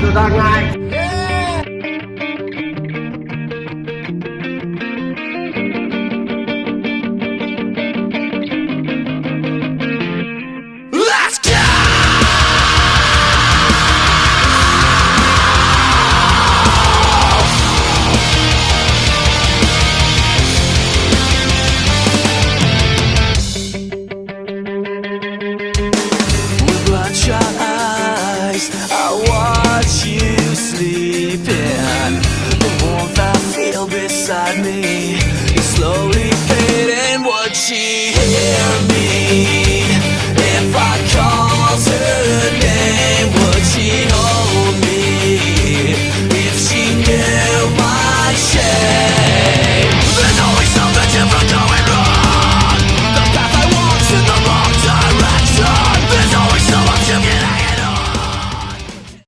Octodark này. Let's go! With bloodshot eyes, I watch you sleeping. The warmth I feel beside me is slowly fading. Would she hear me?